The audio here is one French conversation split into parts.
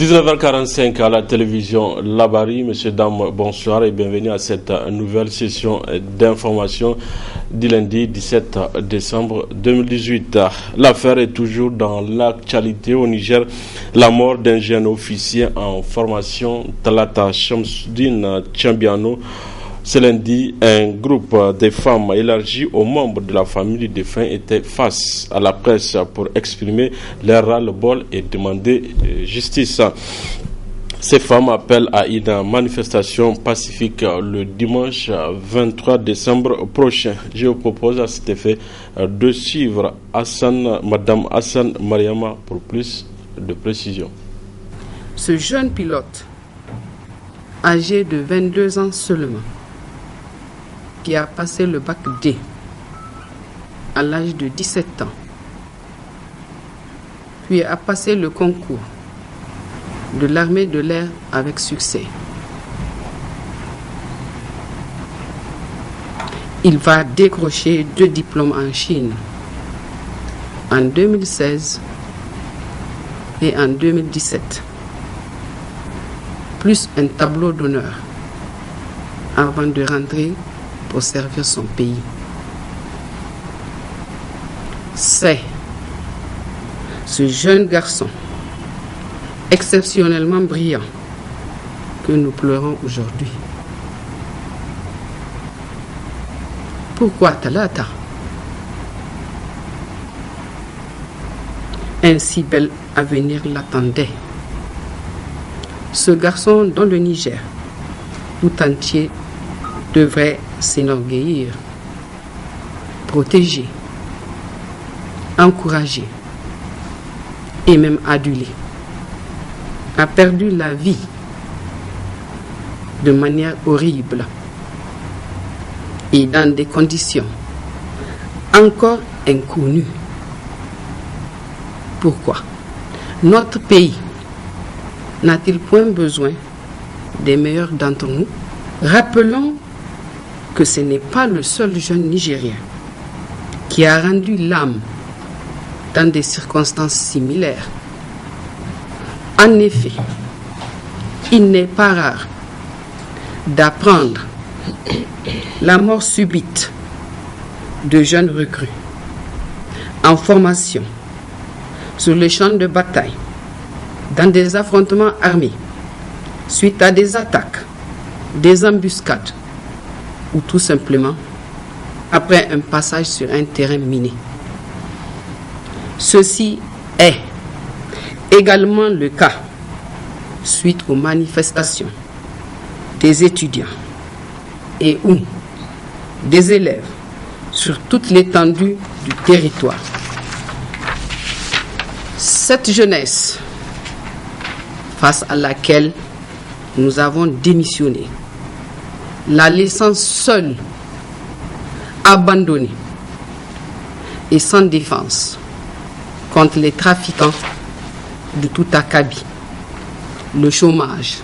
19h45 à la télévision Labari. Messieurs, dames, bonsoir et bienvenue à cette nouvelle session d'information du lundi 17 décembre 2018. L'affaire est toujours dans l'actualité au Niger. La mort d'un jeune officier en formation, Talata Shamsuddin Tchambiano. Ce lundi, un groupe de femmes élargi aux membres de la famille du défunt était face à la presse pour exprimer leur ras-le-bol et demander justice. Ces femmes appellent à une manifestation pacifique le dimanche 23 décembre prochain. Je vous propose à cet effet de suivre Madame Hassan Mariama pour plus de précision. Ce jeune pilote, âgé de 22 ans seulement, qui a passé le bac D à l'âge de 17 ans, puis a passé le concours de l'armée de l'air avec succès. Il va décrocher 2 diplômes en Chine en 2016 et en 2017, plus un tableau d'honneur avant de rentrer pour servir son pays. C'est ce jeune garçon exceptionnellement brillant que nous pleurons aujourd'hui. Pourquoi Talata? Un si bel avenir l'attendait. Ce garçon dont le Niger tout entier devrait s'enorgueillir, protéger, encourager et même aduler, a perdu la vie de manière horrible et dans des conditions encore inconnues. Pourquoi? Notre pays n'a-t-il point besoin des meilleurs d'entre nous? Rappelons que ce n'est pas le seul jeune Nigérien qui a rendu l'âme dans des circonstances similaires. En effet, il n'est pas rare d'apprendre la mort subite de jeunes recrues en formation sur les champs de bataille, dans des affrontements armés, suite à des attaques, des embuscades, ou tout simplement après un passage sur un terrain miné. Ceci est également le cas suite aux manifestations des étudiants et ou des élèves sur toute l'étendue du territoire. Cette jeunesse face à laquelle nous avons démissionné, la laissant seule, abandonnée et sans défense contre les trafiquants de tout acabit, le chômage,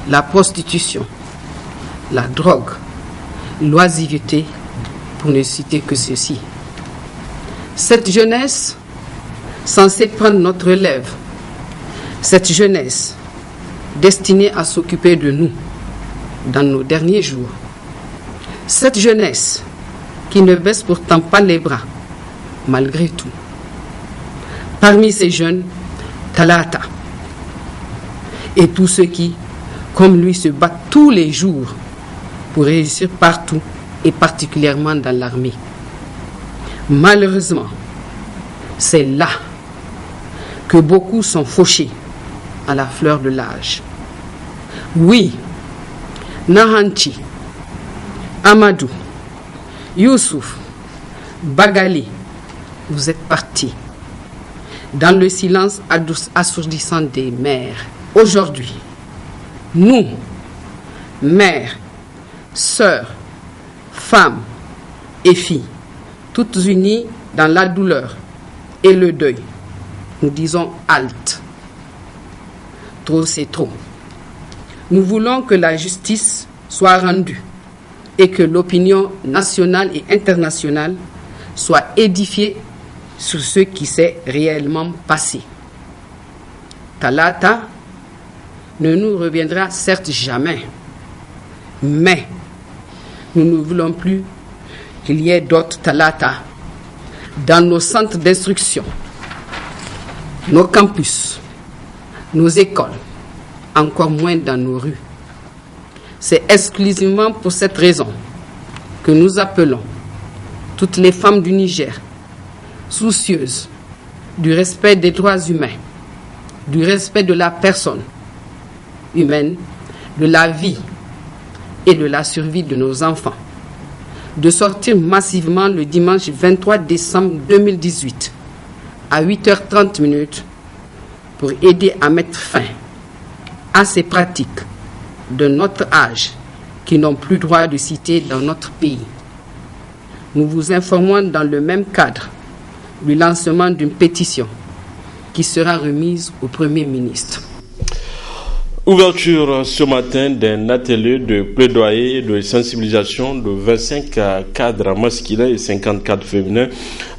la prostitution, la drogue, l'oisiveté, pour ne citer que ceci. Cette jeunesse censée prendre notre relève, cette jeunesse destinée à s'occuper de nous dans nos derniers jours. Cette jeunesse qui ne baisse pourtant pas les bras, malgré tout. Parmi ces jeunes, Talata et tous ceux qui, comme lui, se battent tous les jours pour réussir partout et particulièrement dans l'armée. Malheureusement, c'est là que beaucoup sont fauchés à la fleur de l'âge. Oui, Nahanchi, Amadou, Youssouf, Bagali, vous êtes partis dans le silence assourdissant des mères. Aujourd'hui, nous, mères, sœurs, femmes et filles, toutes unies dans la douleur et le deuil, nous disons halte. Trop, c'est trop. Nous voulons que la justice soit rendue et que l'opinion nationale et internationale soit édifiée sur ce qui s'est réellement passé. Talata ne nous reviendra certes jamais. Mais nous ne voulons plus qu'il y ait d'autres talata dans nos centres d'instruction, nos campus, nos écoles, encore moins dans nos rues. C'est exclusivement pour cette raison que nous appelons toutes les femmes du Niger, soucieuses du respect des droits humains, du respect de la personne humaine, de la vie et de la survie de nos enfants, de sortir massivement le dimanche 23 décembre 2018 à 8h30 pour aider à mettre fin à ces pratiques de notre âge qui n'ont plus droit de citer dans notre pays. Nous vous informons dans le même cadre du lancement d'une pétition qui sera remise au Premier ministre. Ouverture ce matin d'un atelier de plaidoyer et de sensibilisation de 25 cadres masculins et 54 féminins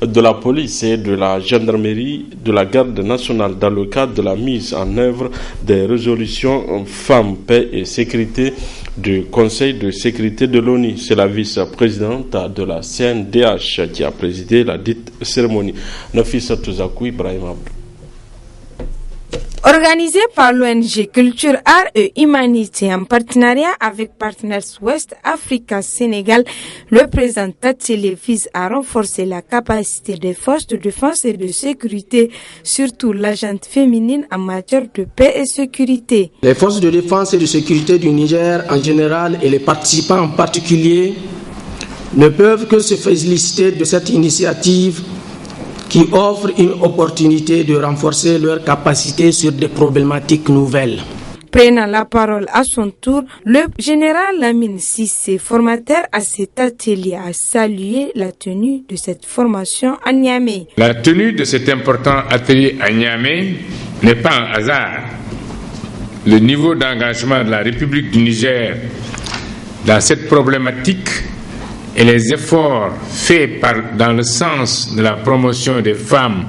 de la police et de la gendarmerie de la garde nationale dans le cadre de la mise en œuvre des résolutions femmes, paix et sécurité du Conseil de sécurité de l'ONU. C'est la vice-présidente de la CNDH qui a présidé la dite cérémonie. Nafisa Touzakou Ibrahim Abdou. Organisé par l'ONG Culture, Art et Humanité en partenariat avec Partners West Africa Sénégal, le présent atelier vise à renforcer la capacité des forces de défense et de sécurité, surtout l'agente féminine en matière de paix et sécurité. Les forces de défense et de sécurité du Niger en général et les participants en particulier ne peuvent que se féliciter de cette initiative qui offre une opportunité de renforcer leurs capacités sur des problématiques nouvelles. Prenant la parole à son tour, le général Lamine Sissé, formateur à cet atelier, a salué la tenue de cette formation à Niamey. La tenue de cet important atelier à Niamey n'est pas un hasard. Le niveau d'engagement de la République du Niger dans cette problématique et les efforts faits dans le sens de la promotion des femmes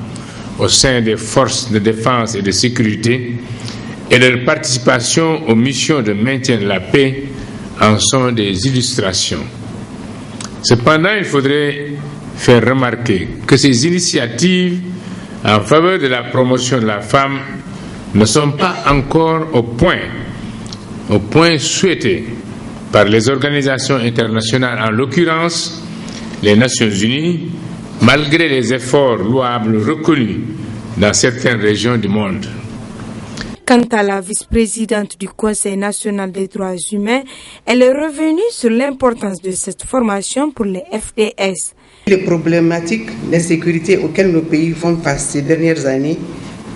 au sein des forces de défense et de sécurité et leur participation aux missions de maintien de la paix en sont des illustrations. Cependant, il faudrait faire remarquer que ces initiatives en faveur de la promotion de la femme ne sont pas encore au point souhaité par les organisations internationales, en l'occurrence les Nations Unies, malgré les efforts louables reconnus dans certaines régions du monde. Quant à la vice-présidente du Conseil national des droits humains, elle est revenue sur l'importance de cette formation pour les FDS. Les problématiques d'insécurité auxquelles nos pays font face ces dernières années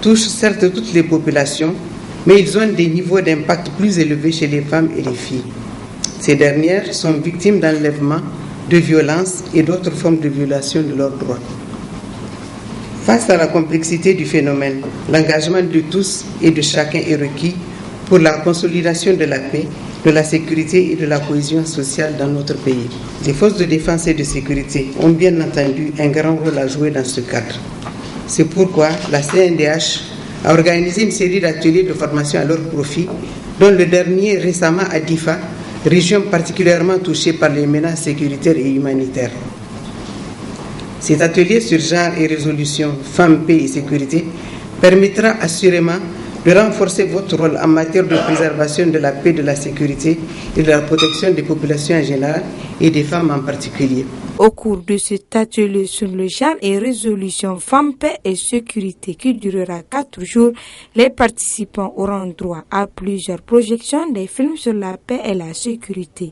touchent certes toutes les populations, mais ils ont des niveaux d'impact plus élevés chez les femmes et les filles. Ces dernières sont victimes d'enlèvements, de violences et d'autres formes de violation de leurs droits. Face à la complexité du phénomène, l'engagement de tous et de chacun est requis pour la consolidation de la paix, de la sécurité et de la cohésion sociale dans notre pays. Les forces de défense et de sécurité ont bien entendu un grand rôle à jouer dans ce cadre. C'est pourquoi la CNDH a organisé une série d'ateliers de formation à leur profit, dont le dernier récemment à Difa, région particulièrement touchée par les menaces sécuritaires et humanitaires. Cet atelier sur genre et résolution, femmes, paix et sécurité permettra assurément de renforcer votre rôle en matière de préservation de la paix, de la sécurité et de la protection des populations en général et des femmes en particulier. Au cours de cet atelier sur le genre et résolution femmes, paix et sécurité qui durera 4 jours, les participants auront droit à plusieurs projections des films sur la paix et la sécurité.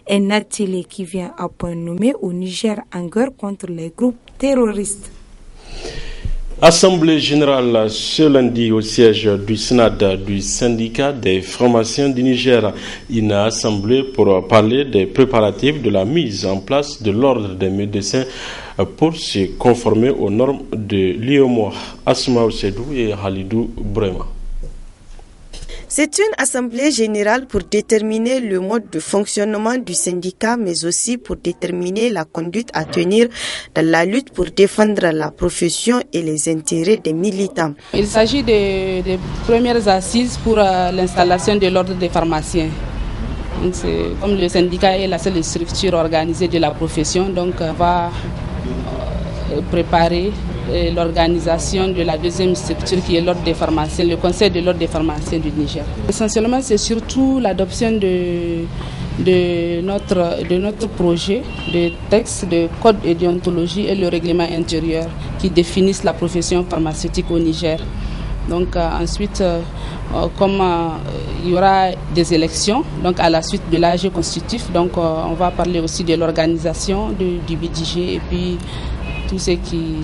Un atelier qui vient à point nommé au Niger en guerre contre les groupes terroristes. Assemblée générale ce lundi au siège du Sénat du syndicat des francs-maçons du Niger. Une assemblée pour parler des préparatifs de la mise en place de l'ordre des médecins pour se conformer aux normes de l'UEMOA. Asma Osedou et Halidou Brema. C'est une assemblée générale pour déterminer le mode de fonctionnement du syndicat, mais aussi pour déterminer la conduite à tenir dans la lutte pour défendre la profession et les intérêts des militants. Il s'agit des premières assises pour l'installation de l'ordre des pharmaciens. Donc comme le syndicat est la seule structure organisée de la profession, donc on va préparer l'organisation de la deuxième structure qui est l'ordre des pharmaciens, le conseil de l'ordre des pharmaciens du Niger. Essentiellement, c'est surtout l'adoption de notre projet de texte de code de déontologie et le règlement intérieur qui définissent la profession pharmaceutique au Niger. Donc ensuite, comme il y aura des élections, donc à la suite de l'AG constitutif, donc on va parler aussi de l'organisation du BDG et puis tout ce qui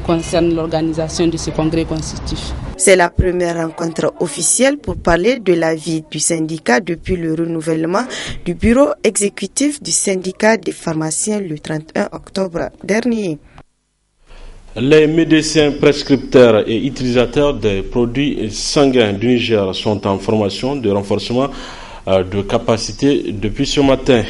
concerne l'organisation de ce congrès constitutif. C'est la première rencontre officielle pour parler de la vie du syndicat depuis le renouvellement du bureau exécutif du syndicat des pharmaciens le 31 octobre dernier. Les médecins prescripteurs et utilisateurs des produits sanguins du Niger sont en formation de renforcement de capacité depuis ce matin.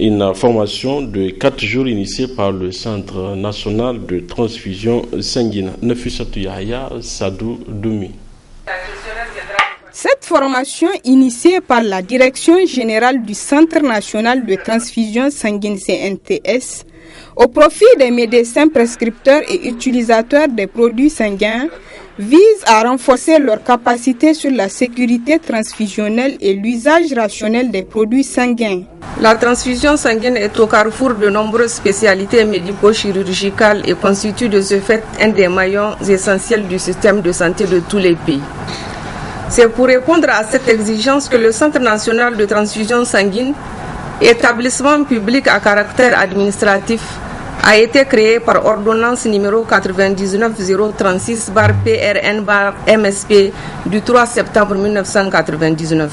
Une formation de 4 jours initiée par le Centre national de transfusion sanguine. Nefissatou Yahya Sadou Doumi. Cette formation, initiée par la Direction générale du Centre national de transfusion sanguine CNTS, au profit des médecins prescripteurs et utilisateurs des produits sanguins, vise à renforcer leur capacité sur la sécurité transfusionnelle et l'usage rationnel des produits sanguins. La transfusion sanguine est au carrefour de nombreuses spécialités médico-chirurgicales et constitue de ce fait un des maillons essentiels du système de santé de tous les pays. C'est pour répondre à cette exigence que le Centre national de transfusion sanguine, établissement public à caractère administratif, a été créé par ordonnance numéro 99-036-PRN-MSP du 3 septembre 1999.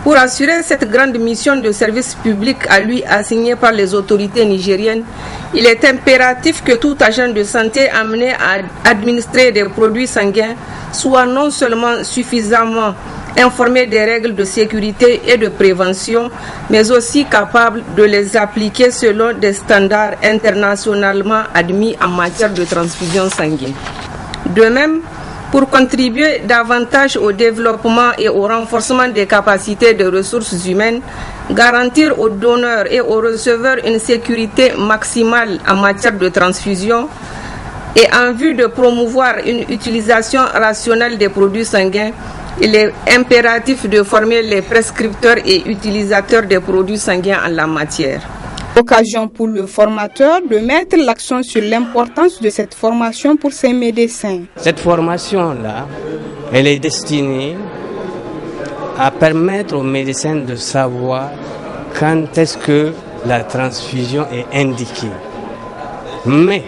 Pour assurer cette grande mission de service public à lui assignée par les autorités nigériennes, il est impératif que tout agent de santé amené à administrer des produits sanguins soit non seulement suffisamment informé des règles de sécurité et de prévention, mais aussi capable de les appliquer selon des standards internationalement admis en matière de transfusion sanguine. De même, pour contribuer davantage au développement et au renforcement des capacités de ressources humaines, garantir aux donneurs et aux receveurs une sécurité maximale en matière de transfusion et en vue de promouvoir une utilisation rationnelle des produits sanguins, il est impératif de former les prescripteurs et utilisateurs des produits sanguins en la matière. Occasion pour le formateur de mettre l'accent sur l'importance de cette formation pour ces médecins. Cette formation-là, elle est destinée à permettre aux médecins de savoir quand est-ce que la transfusion est indiquée. Mais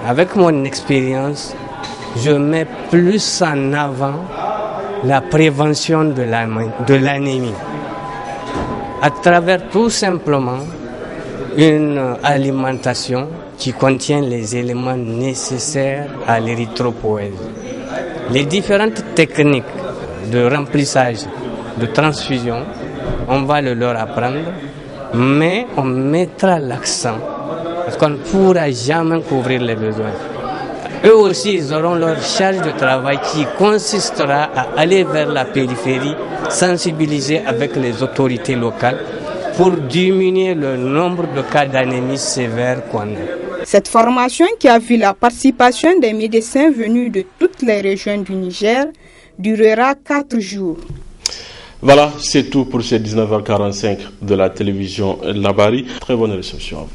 avec mon expérience, je mets plus en avant la prévention de l'anémie à travers tout simplement une alimentation qui contient les éléments nécessaires à l'érythropoïèse. Les différentes techniques de remplissage, de transfusion, on va le leur apprendre, mais on mettra l'accent parce qu'on ne pourra jamais couvrir les besoins. Eux aussi, ils auront leur charge de travail qui consistera à aller vers la périphérie, sensibiliser avec les autorités locales pour diminuer le nombre de cas d'anémie sévère qu'on a. Cette formation qui a vu la participation des médecins venus de toutes les régions du Niger durera 4 jours. Voilà, c'est tout pour ces 19h45 de la télévision Labari. Très bonne réception à vous.